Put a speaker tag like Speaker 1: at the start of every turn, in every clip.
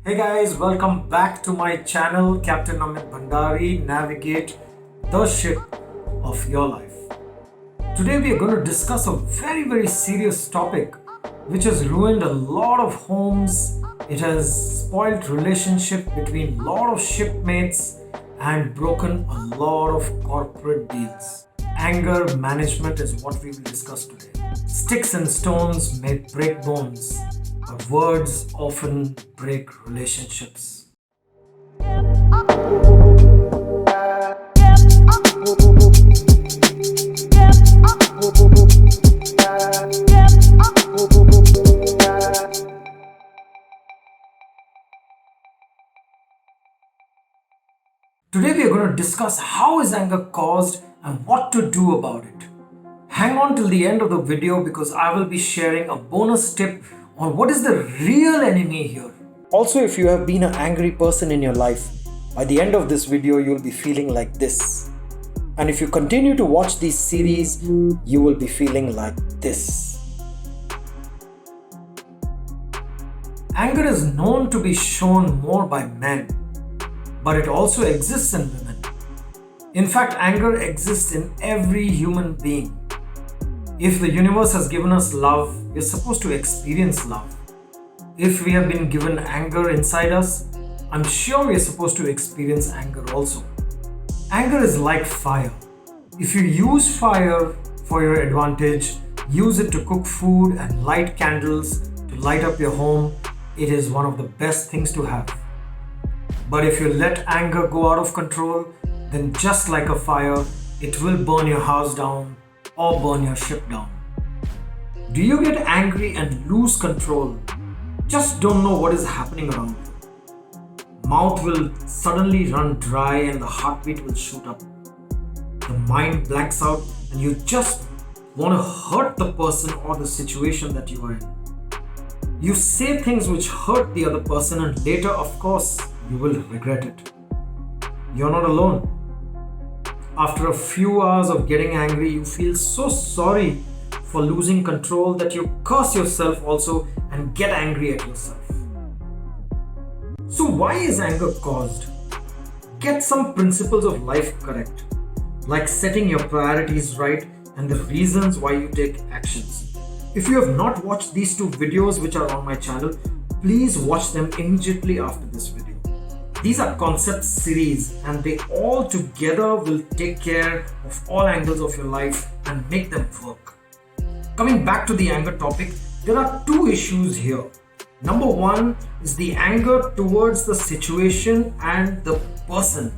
Speaker 1: Hey guys, welcome back to my channel, Captain Amit Bhandari. Navigate the ship of your life. Today we are going to discuss a very serious topic which has ruined a lot of homes. It has spoiled relationship between a lot of shipmates and broken a lot of corporate deals. Anger management is what we will discuss today. Sticks and stones may break bones, but words often break relationships. Today we are going to discuss how is anger caused and what to do about it. Hang on till the end of the video because I will be sharing a bonus tip on what is the real enemy here. Also, if you have been an angry person in your life, by the end of this video you'll be feeling like this. And if you continue to watch these series, you will be feeling like this. Anger is known to be shown more by men, but it also exists in women. In fact, anger exists in every human being. If the universe has given us love, we're supposed to experience love. If we have been given anger inside us, I'm sure we're supposed to experience anger also. Anger is like fire. If you use fire for your advantage, use it to cook food and light candles to light up your home, it is one of the best things to have. But if you let anger go out of control, then just like a fire, it will burn your house down or burn your ship down. Do you get angry and lose control? Just don't know what is happening around you. Mouth will suddenly run dry and the heartbeat will shoot up. The mind blanks out and you just want to hurt the person or the situation that you are in. You say things which hurt the other person and later, of course, you will regret it. You're not alone. After a few hours of getting angry, you feel so sorry for losing control that you curse yourself also and get angry at yourself. So why is anger caused? Get some principles of life correct, like setting your priorities right and the reasons why you take actions. If you have not watched these two videos which are on my channel, please watch them immediately after this video. These are concept series and they all together will take care of all angles of your life and make them work. Coming back to the anger topic, there are two issues here. Number one is the anger towards the situation and the person.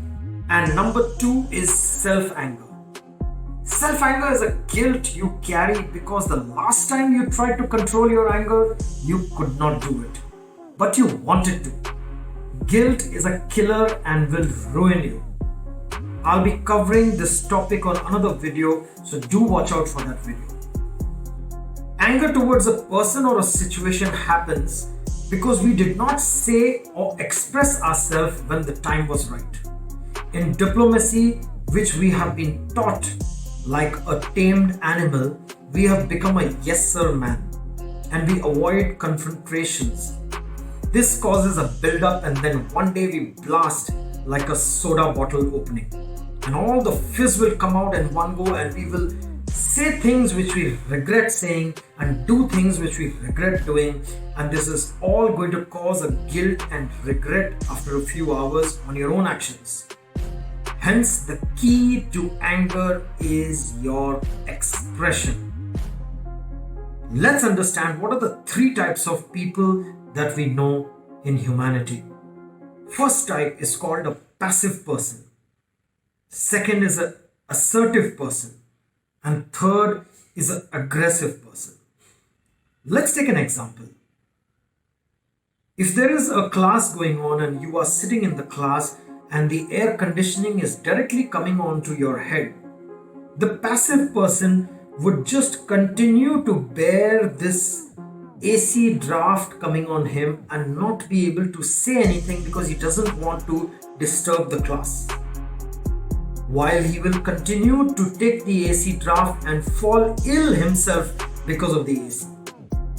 Speaker 1: And number two is self-anger. Self-anger is a guilt you carry because the last time you tried to control your anger, you could not do it. But you wanted to. Guilt is a killer and will ruin you. I'll be covering this topic on another video, so do watch out for that video. Anger towards a person or a situation happens because we did not say or express ourselves when the time was right. In diplomacy, which we have been taught like a tamed animal, we have become a yes sir man and we avoid confrontations. This causes a build-up and then one day we blast like a soda bottle opening. And all the fizz will come out in one go and we will say things which we regret saying and do things which we regret doing. And this is all going to cause a guilt and regret after a few hours on your own actions. Hence, the key to anger is your expression. Let's understand what are the three types of people that we know in humanity. First type is called a passive person. Second is an assertive person. And third is an aggressive person. Let's take an example. If there is a class going on and you are sitting in the class and the air conditioning is directly coming onto your head, the passive person would just continue to bear this AC draft coming on him and not be able to say anything because he doesn't want to disturb the class. While he will continue to take the AC draft and fall ill himself because of the AC.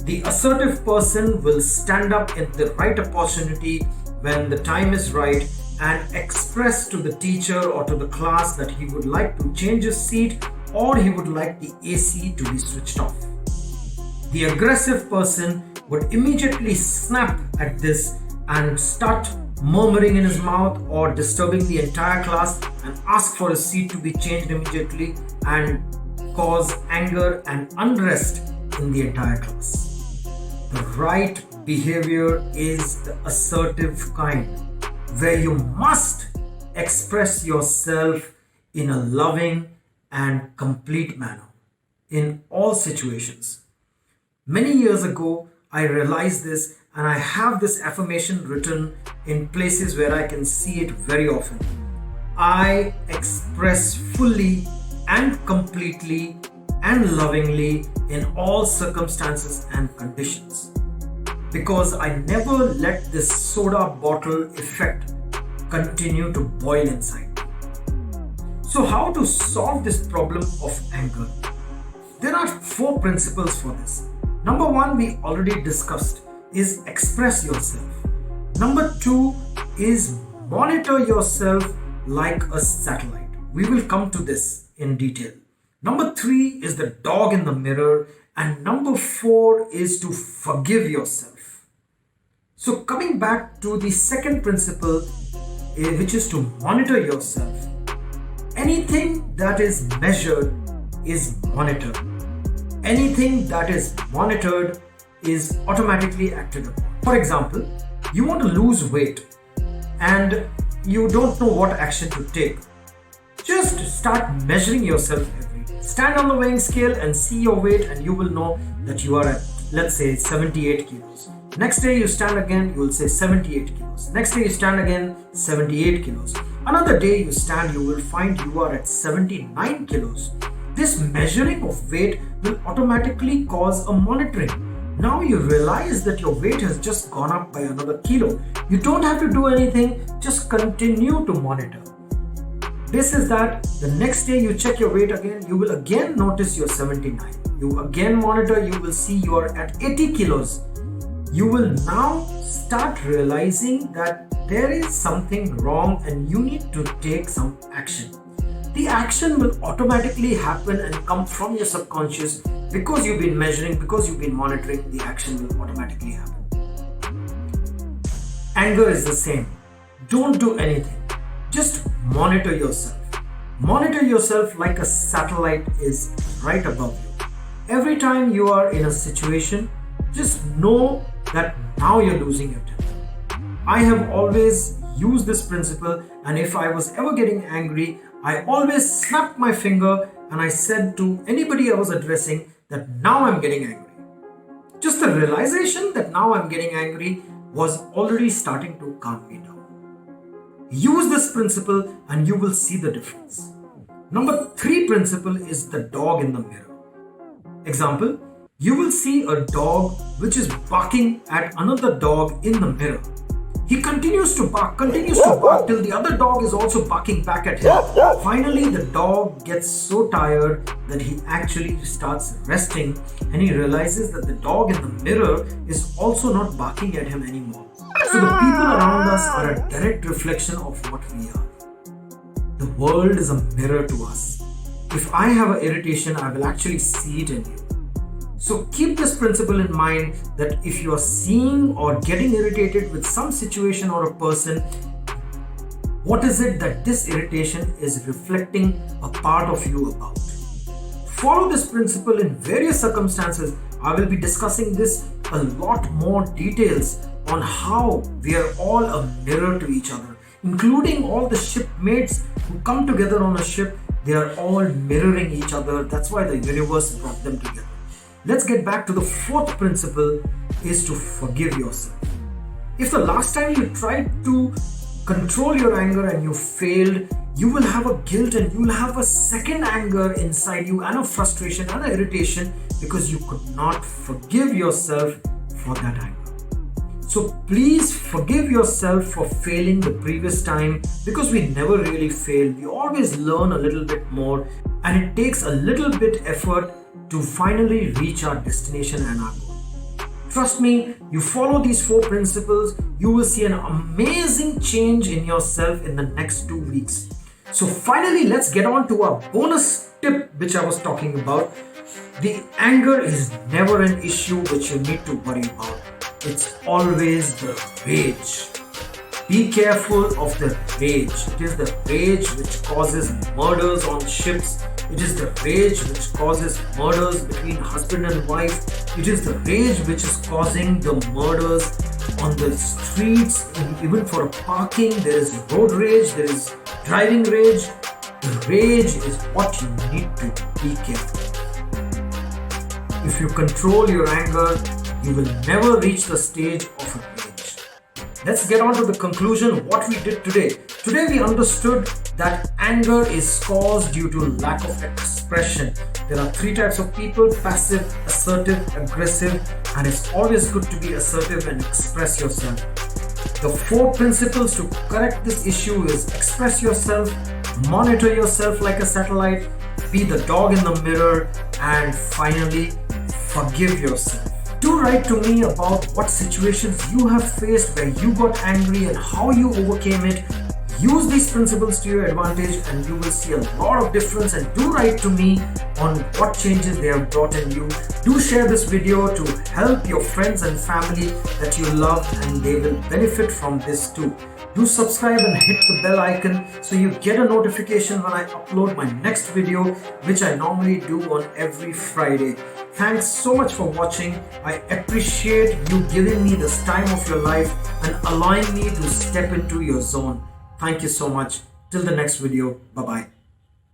Speaker 1: The assertive person will stand up at the right opportunity when the time is right and express to the teacher or to the class that he would like to change his seat or he would like the AC to be switched off. The aggressive person would immediately snap at this and start murmuring in his mouth or disturbing the entire class and ask for his seat to be changed immediately and cause anger and unrest in the entire class. The right behavior is the assertive kind, where you must express yourself in a loving and complete manner in all situations. Many years ago, I realized this, and I have this affirmation written in places where I can see it very often. I express fully and completely and lovingly in all circumstances and conditions, because I never let this soda bottle effect continue to boil inside. So how to solve this problem of anger? There are 4 principles for this. Number 1, we already discussed, is express yourself. Number 2 is monitor yourself like a satellite. We will come to this in detail. Number 3 is the dog in the mirror, and number 4 is to forgive yourself. So coming back to the second principle, which is to monitor yourself. Anything that is measured is monitored. Anything that is monitored is automatically acted upon. For example, you want to lose weight and you don't know what action to take. Just start measuring yourself every day. Stand on the weighing scale and see your weight, and you will know that you are at, let's say, 78 kilos. Next day you stand again, you will say 78 kilos. Next day you stand again, 78 kilos. Another day you stand, you will find you are at 79 kilos. This measuring of weight will automatically cause a monitoring. Now you realize that your weight has just gone up by another kilo. You don't have to do anything, just continue to monitor. This is that the next day you check your weight again, you will again notice you're 79. You again monitor, you will see you are at 80 kilos. You will now start realizing that there is something wrong and you need to take some action. The action will automatically happen and come from your subconscious because you've been measuring, because you've been monitoring. The action will automatically happen. Anger is the same. Don't do anything. Just monitor yourself. Monitor yourself like a satellite is right above you. Every time you are in a situation, just know that now you're losing your temper. I have always used this principle, and if I was ever getting angry, I always snapped my finger and I said to anybody I was addressing that now I'm getting angry. Just the realization that now I'm getting angry was already starting to calm me down. Use this principle and you will see the difference. Number 3 principle is the dog in the mirror. Example, you will see a dog which is barking at another dog in the mirror. He continues to bark till the other dog is also barking back at him. Finally, the dog gets so tired that he actually starts resting, and he realizes that the dog in the mirror is also not barking at him anymore. So the people around us are a direct reflection of what we are. The world is a mirror to us. If I have an irritation, I will actually see it in you. So keep this principle in mind, that if you are seeing or getting irritated with some situation or a person, what is it that this irritation is reflecting a part of you about? Follow this principle in various circumstances. I will be discussing this a lot more details on how we are all a mirror to each other, including all the shipmates who come together on a ship. They are all mirroring each other. That's why the universe brought them together. Let's get back to the 4th principle, is to forgive yourself. If the last time you tried to control your anger and you failed, you will have a guilt and you will have a second anger inside you and a frustration and an irritation because you could not forgive yourself for that anger. So please forgive yourself for failing the previous time, because we never really fail. We always learn a little bit more, and it takes a little bit effort to finally reach our destination and our goal. Trust me, you follow these 4 principles, you will see an amazing change in yourself in the next 2 weeks. So finally, let's get on to our bonus tip which I was talking about. The anger is never an issue which you need to worry about. It's always the rage. Be careful of the rage. It is the rage which causes murders on ships. It is the rage which causes murders between husband and wife. It is the rage which is causing the murders on the streets. Even for parking, there is road rage, there is driving rage. The rage is what you need to be careful. If you control your anger, you will never reach the stage of a rage. Let's get on to the conclusion what we did today. Today we understood that anger is caused due to lack of expression. There are 3 types of people: passive, assertive, aggressive, and it's always good to be assertive and express yourself. The 4 principles to correct this issue is express yourself, monitor yourself like a satellite, be the dog in the mirror, and finally, forgive yourself. Do write to me about what situations you have faced where you got angry and how you overcame it. Use these principles to your advantage and you will see a lot of difference, and do write to me on what changes they have brought in you. Do share this video to help your friends and family that you love, and they will benefit from this too. Do subscribe and hit the bell icon so you get a notification when I upload my next video, which I normally do on every Friday. Thanks so much for watching. I appreciate you giving me this time of your life and allowing me to step into your zone. Thank you so much. Till the next video. Bye-bye.